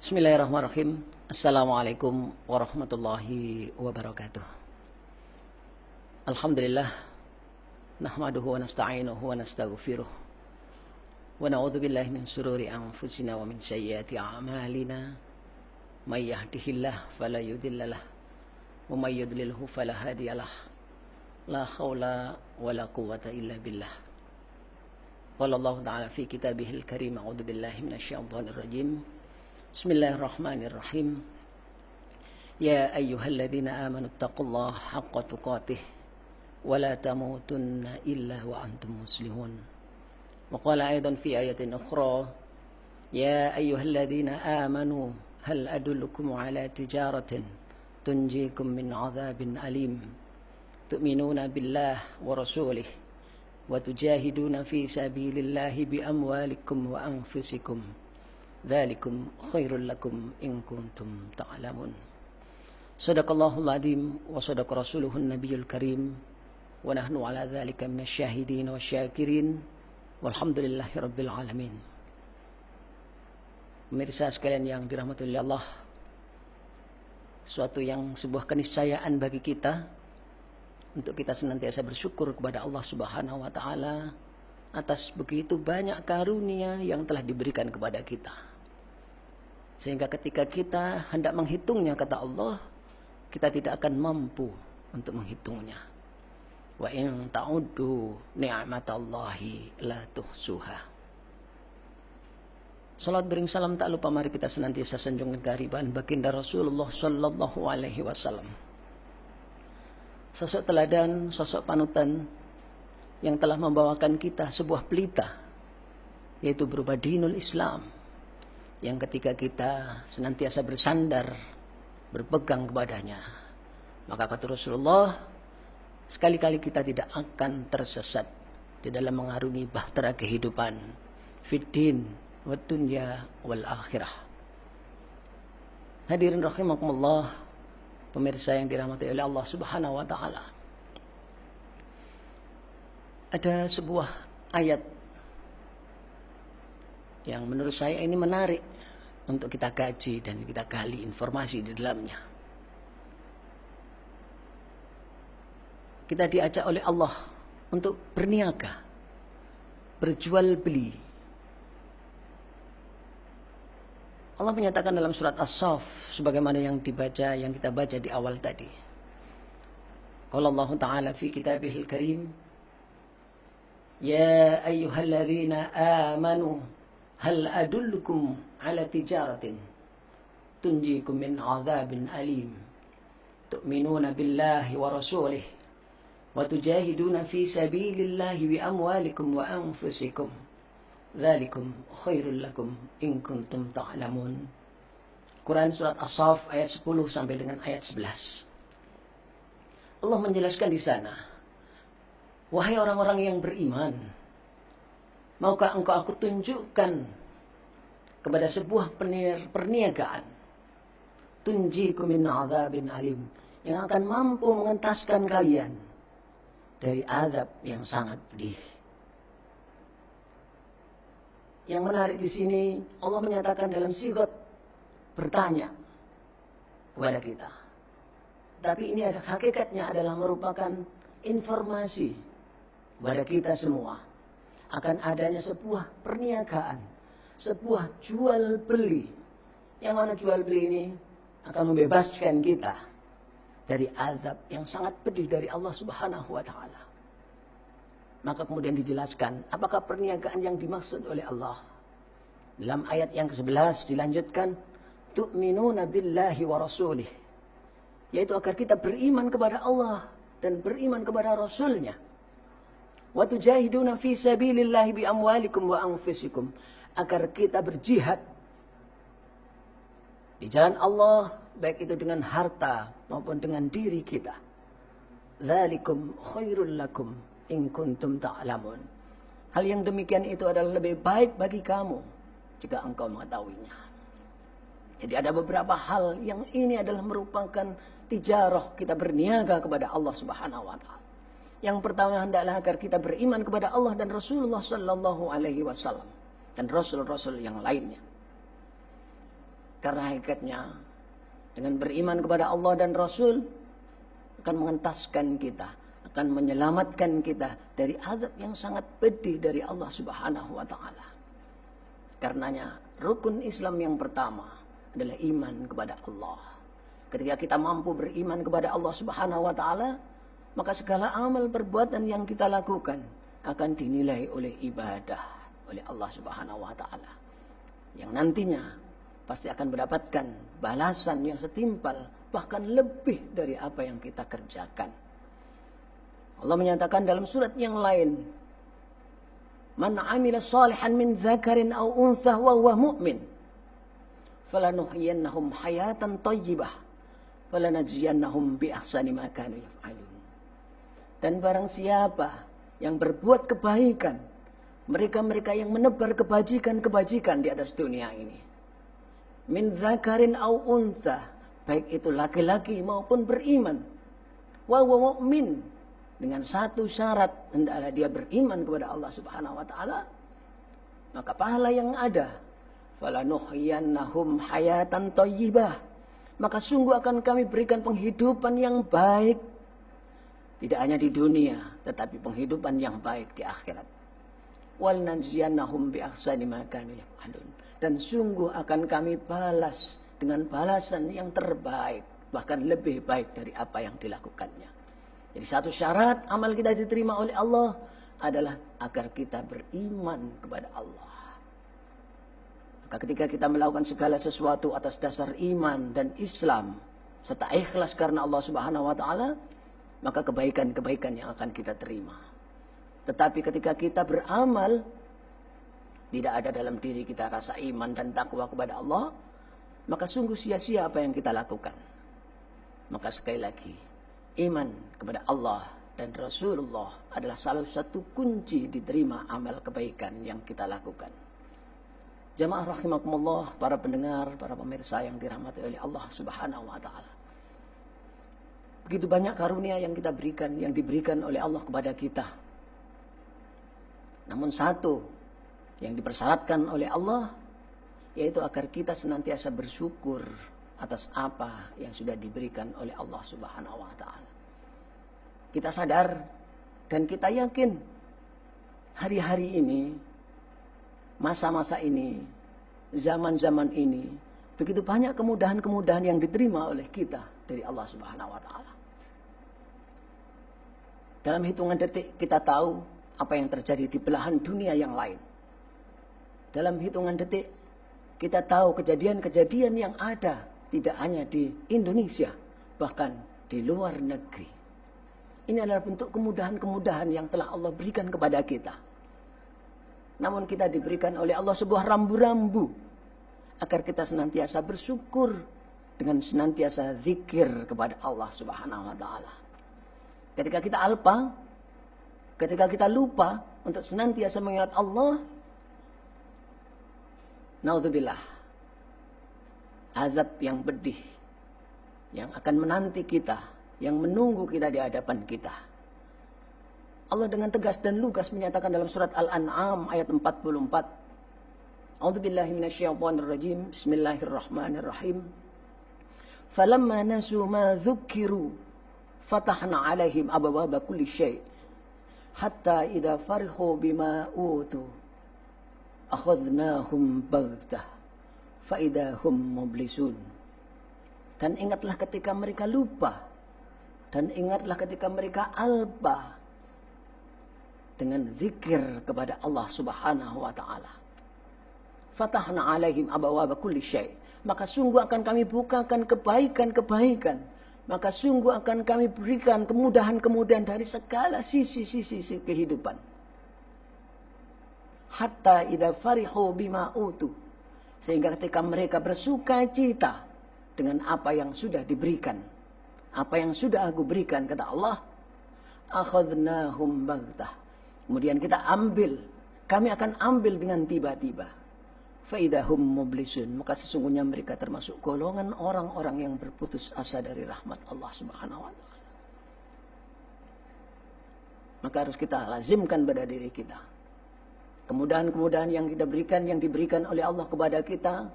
Bismillahirrahmanirrahim. Assalamualaikum warahmatullahi wabarakatuh. Alhamdulillah, nahmaduhu wa nasta'inuhu wa nastaghfiruh wa na'udzu billahi min shururi anfusina wa min sayyiati a'malina. May yahdihillahu fala mudilla lahu wa may yudlilhu fala hadiyalah. La haula wala quwwata illa billah. Qala Allah ta'ala fi kitabihil karim, a'udzu billahi minasyaitonir rajim. Bismillahirrahmanirrahim. Ya ayyuhalladzina amanu taqullaha haqqa tuqatih wa la tamutunna illa wa antum muslimun. Wa qala aidan fi ayatin ukhra, ya ayyuhalladzina amanu hal adullukum ala tijaratin tunjikum min adzabin alim tu'minuna billah wa rasulih wa tujahiduna fi sabilillahi bi amwalikum wa anfusikum. Dzalikum khairul lakum in kuntum ta'lamun. Shadaqallahul adzim wa shadaqa rasuluhun nabiyul karim wa nahnu ala dzalika minasyahidin wasyakirin walhamdulillahi rabbil alamin. Pemirsa sekalian yang dirahmati oleh Allah, sebuah keniscayaan bagi kita untuk kita senantiasa bersyukur kepada Allah Subhanahu wa taala atas begitu banyak karunia yang telah diberikan kepada kita. Sehingga ketika kita hendak menghitungnya, kata Allah, kita tidak akan mampu untuk menghitungnya. Wa in ta'uddu ni'matallahi la tuhsuha. Salat bering salam tak lupa mari kita senantiasa sanjung kehadiran baginda Rasulullah sallallahu alaihi wasallam. Sosok teladan, sosok panutan yang telah membawakan kita sebuah pelita, yaitu berupa dinul Islam, yang ketika kita senantiasa bersandar, berpegang kepadanya, maka kata Rasulullah, sekali-kali kita tidak akan tersesat di dalam mengarungi bahtera kehidupan fiddin wa dunya wal akhirah. Hadirin rahimakumullah, pemirsa yang dirahmati oleh Allah Subhanahu wa taala. Ada sebuah ayat yang menurut saya ini menarik untuk kita kaji dan kita gali informasi di dalamnya. Kita diajak oleh Allah untuk berniaga, berjual beli. Allah menyatakan dalam surat As-Saff sebagaimana yang kita baca di awal tadi. Qala Allah Ta'ala fi kitabihil karim, ya ayyuhalladzina amanu hal adullukum ala tijaratin tunjikum min adzabin alim tu'minuna billahi wa rasulih wa tujahiduna fi sabilillahi bi amwalikum wa anfusikum. Dzalikum khairul lakum in kuntum ta'lamun. Quran surat As-Saff ayat 10 sampai dengan ayat 11. Allah menjelaskan di sana, wahai orang-orang yang beriman, maukah engkau aku tunjukkan kepada sebuah perniagaan tunjikum min adzabin alim, yang akan mampu mengentaskan kalian dari azab yang sangat pedih. Yang menarik di sini, Allah menyatakan dalam sigat bertanya kepada kita. Tapi ini ada hakikatnya adalah merupakan informasi kepada kita semua akan adanya sebuah perniagaan, sebuah jual beli, yang mana jual beli ini akan membebaskan kita dari azab yang sangat pedih dari Allah Subhanahu wa taala. Maka kemudian dijelaskan apakah perniagaan yang dimaksud oleh Allah. Dalam ayat yang ke-11 dilanjutkan, tu'minuna billahi wa rasulih, yaitu agar kita beriman kepada Allah dan beriman kepada Rasulnya. Wa tujahiduna fi sabilillahi bi amwalikum wa anfusikum, agar kita berjihad di jalan Allah, baik itu dengan harta maupun dengan diri kita. Dzalikum khairul lakum in kuntum ta'lamun. Hal yang demikian itu adalah lebih baik bagi kamu jika engkau mengetahuinya. Jadi ada beberapa hal yang ini adalah merupakan tijarah, kita berniaga kepada Allah Subhanahu wa taala. Yang pertama hendaklah agar kita beriman kepada Allah dan Rasulullah sallallahu alaihi wasallam dan rasul-rasul yang lainnya. Karena hakikatnya dengan beriman kepada Allah dan Rasul akan mengentaskan kita, akan menyelamatkan kita dari azab yang sangat pedih dari Allah Subhanahu wa taala. Karenanya rukun Islam yang pertama adalah iman kepada Allah. Ketika kita mampu beriman kepada Allah Subhanahu wa taala, maka segala amal perbuatan yang kita lakukan akan dinilai oleh ibadah oleh Allah Subhanahu wa taala. Yang nantinya pasti akan mendapatkan balasan yang setimpal, bahkan lebih dari apa yang kita kerjakan. Allah menyatakan dalam surat yang lain, "Man 'amila shalihan min dzakarin aw untha wa huwa mu'min, falanuhyiyannahum hayatan thayyibah, falanajziyannahum bi ahsani ma kanu yaf'alun." Dan barang siapa yang berbuat kebaikan, mereka-mereka yang menebar kebajikan-kebajikan di atas dunia ini, min dzakarin aw untha, baik itu laki-laki maupun beriman, wa huwa mu'min, dengan satu syarat, hendaklah dia beriman kepada Allah Subhanahu wa taala, maka pahala yang ada, falanuhyiyannahum hayatan thayyibah, maka sungguh akan kami berikan penghidupan yang baik, tidak hanya di dunia tetapi penghidupan yang baik di akhirat. Wal najziyannahum bi ahsani ma kanu yaf'alun, dan sungguh akan kami balas dengan balasan yang terbaik, bahkan lebih baik dari apa yang dilakukannya. Jadi satu syarat amal kita diterima oleh Allah adalah agar kita beriman kepada Allah. Maka ketika kita melakukan segala sesuatu atas dasar iman dan Islam serta ikhlas karena Allah Subhanahu wa taala, maka kebaikan-kebaikan yang akan kita terima. Tetapi ketika kita beramal tidak ada dalam diri kita rasa iman dan takwa kepada Allah, maka sungguh sia-sia apa yang kita lakukan. Maka sekali lagi, iman kepada Allah dan Rasulullah adalah salah satu kunci diterima amal kebaikan yang kita lakukan. Jamaah rahimakumullah, para pendengar, para pemirsa yang dirahmati oleh Allah Subhanahu wa taala. Begitu banyak karunia yang kita berikan, yang diberikan oleh Allah kepada kita. Namun satu yang dipersyaratkan oleh Allah, yaitu agar kita senantiasa bersyukur atas apa yang sudah diberikan oleh Allah Subhanahu wa taala. Kita sadar dan kita yakin hari-hari ini, masa-masa ini, zaman-zaman ini, begitu banyak kemudahan-kemudahan yang diterima oleh kita dari Allah Subhanahu wa taala. Dalam hitungan detik kita tahu apa yang terjadi di belahan dunia yang lain. Dalam hitungan detik kita tahu kejadian-kejadian yang ada tidak hanya di Indonesia, bahkan di luar negeri. Ini adalah bentuk kemudahan-kemudahan yang telah Allah berikan kepada kita. Namun kita diberikan oleh Allah sebuah rambu-rambu agar kita senantiasa bersyukur dengan senantiasa zikir kepada Allah Subhanahu wa taala. Ketika kita alpa, ketika kita lupa untuk senantiasa mengingat Allah, naudzubillah, azab yang pedih yang akan menanti kita, yang menunggu kita di hadapan kita. Allah dengan tegas dan lugas menyatakan dalam surat Al-An'am ayat 44. A'udzubillahi minasyaitonirrajim. Bismillahirrahmanirrahim. Falamma nasu ma dzukkiru fatahna 'alaihim abwaaba kulli syai' hatta idza farihu bima utu akhadnahum baghtah fa idza hum mublisun. Dan ingatlah ketika mereka lupa, dan ingatlah ketika mereka alpa dengan zikir kepada Allah Subhanahu wa taala. Fatahna 'alaihim abwaaba kulli syai', maka sungguh akan kami bukakan kebaikan-kebaikan, maka sungguh akan kami berikan kemudahan-kemudahan dari segala sisi-sisi kehidupan. Hatta idza farihu bima utu, sehingga ketika mereka bersuka cita dengan apa yang sudah diberikan, apa yang sudah aku berikan, kata Allah, akhadnahum baghtah. Kemudian kami akan ambil dengan tiba-tiba. Faidahum mublisun, maka sesungguhnya mereka termasuk golongan orang-orang yang berputus asa dari rahmat Allah Subhanahu wa taala. Maka harus kita lazimkan pada diri kita. Kemudahan-kemudahan yang diberikan oleh Allah kepada kita,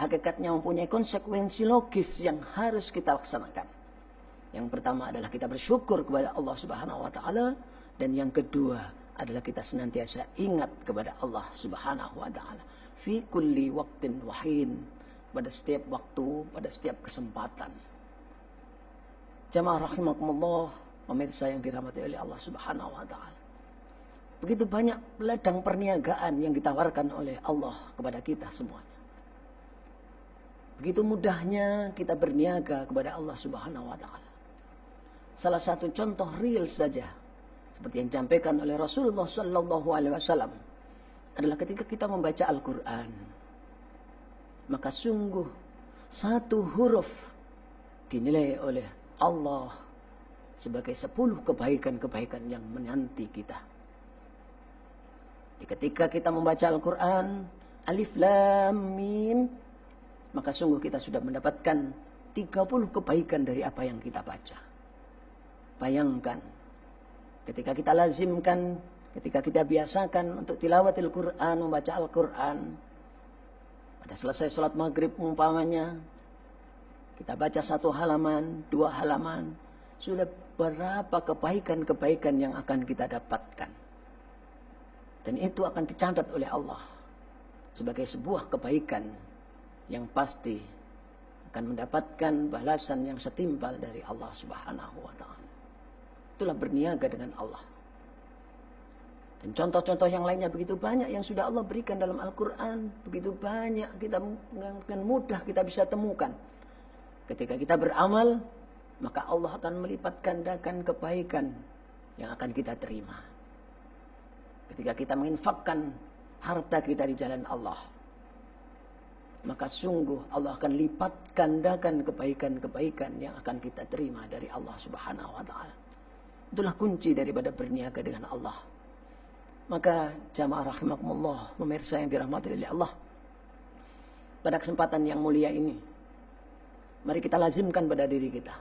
hakikatnya mempunyai konsekuensi logis yang harus kita laksanakan. Yang pertama adalah kita bersyukur kepada Allah Subhanahu wa taala, dan yang kedua adalah kita senantiasa ingat kepada Allah Subhanahu wa taala fi kulli waqtin wahin, pada setiap waktu, pada setiap kesempatan. Jamaah rahimakumullah, pemirsa yang dirahmati oleh Allah Subhanahu wa taala. Begitu banyak ladang perniagaan yang ditawarkan oleh Allah kepada kita semuanya. Begitu mudahnya kita berniaga kepada Allah Subhanahu wa taala. Salah satu contoh real saja seperti yang disampaikan oleh Rasulullah sallallahu alaihi wasallam adalah ketika kita membaca Al-Qur'an, maka sungguh satu huruf dinilai oleh Allah sebagai 10 kebaikan-kebaikan yang menanti kita. Ketika kita membaca Al-Quran, Alif Lam Mim, maka sungguh kita sudah mendapatkan 30 kebaikan dari apa yang kita baca. Bayangkan, ketika kita lazimkan, ketika kita biasakan untuk tilawatil Quran, membaca Al-Quran, pada selesai sholat maghrib umpamanya, kita baca 1 halaman, 2 halaman, sudah berapa kebaikan-kebaikan yang akan kita dapatkan. Dan itu akan dicatat oleh Allah sebagai sebuah kebaikan yang pasti akan mendapatkan balasan yang setimpal dari Allah Subhanahu wa taala. Itulah berniaga dengan Allah. Dan contoh-contoh yang lainnya begitu banyak yang sudah Allah berikan dalam Al-Quran. Begitu banyak dengan mudah kita bisa temukan. Ketika kita beramal, maka Allah akan melipat gandakan kebaikan yang akan kita terima. Ketika kita menginfakkan harta kita di jalan Allah, maka sungguh Allah akan lipat gandakan kebaikan-kebaikan yang akan kita terima dari Allah Subhanahu wa taala. Itulah kunci daripada berniaga dengan Allah. Maka jamaah rahimakumullah, pemirsa yang dirahmati oleh Allah, pada kesempatan yang mulia ini, mari kita lazimkan pada diri kita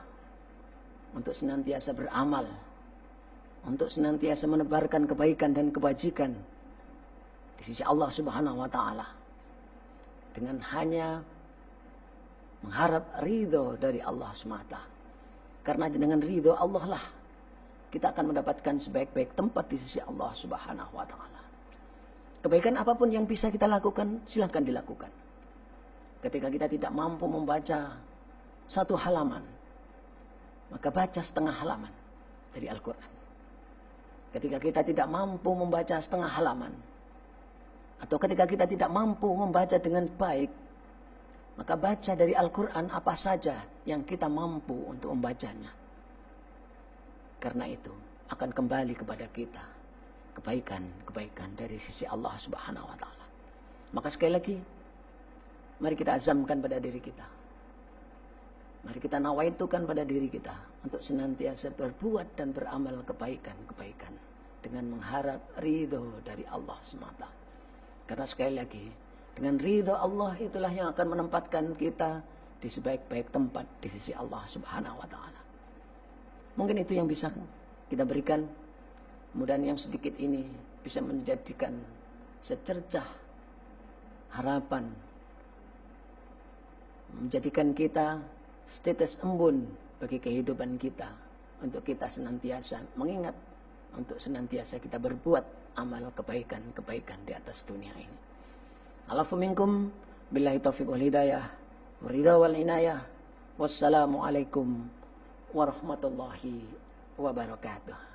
untuk senantiasa beramal, untuk senantiasa menebarkan kebaikan dan kebajikan di sisi Allah Subhanahu wa taala, dengan hanya mengharap ridho dari Allah semata. Karena dengan ridho Allah lah kita akan mendapatkan sebaik-baik tempat di sisi Allah Subhanahu wa taala. Kebaikan apapun yang bisa kita lakukan, silahkan dilakukan. Ketika kita tidak mampu membaca 1 halaman, maka baca 1/2 halaman dari Al-Quran. Ketika kita tidak mampu membaca 1/2 halaman, atau ketika kita tidak mampu membaca dengan baik, maka baca dari Al-Quran apa saja yang kita mampu untuk membacanya. Karena itu akan kembali kepada kita kebaikan-kebaikan dari sisi Allah Subhanahu wa taala. Maka sekali lagi, mari kita azamkan pada diri kita. Mari kita nawaitukan pada diri kita untuk senantiasa berbuat dan beramal kebaikan-kebaikan dengan mengharap ridho dari Allah semata. Karena sekali lagi, dengan ridho Allah itulah yang akan menempatkan kita di sebaik-baik tempat di sisi Allah Subhanahu wa taala. Mungkin itu yang bisa kita berikan. Mudah-mudahan yang sedikit ini bisa menjadikan secercah harapan, menjadikan kita setetes embun bagi kehidupan kita, untuk kita senantiasa mengingat, untuk senantiasa kita berbuat amal kebaikan-kebaikan di atas dunia ini. Alafu minkum billahi taufiq wal hidayah wa ridha wal inayah. Wassalamualaikum warahmatullahi wabarakatuh.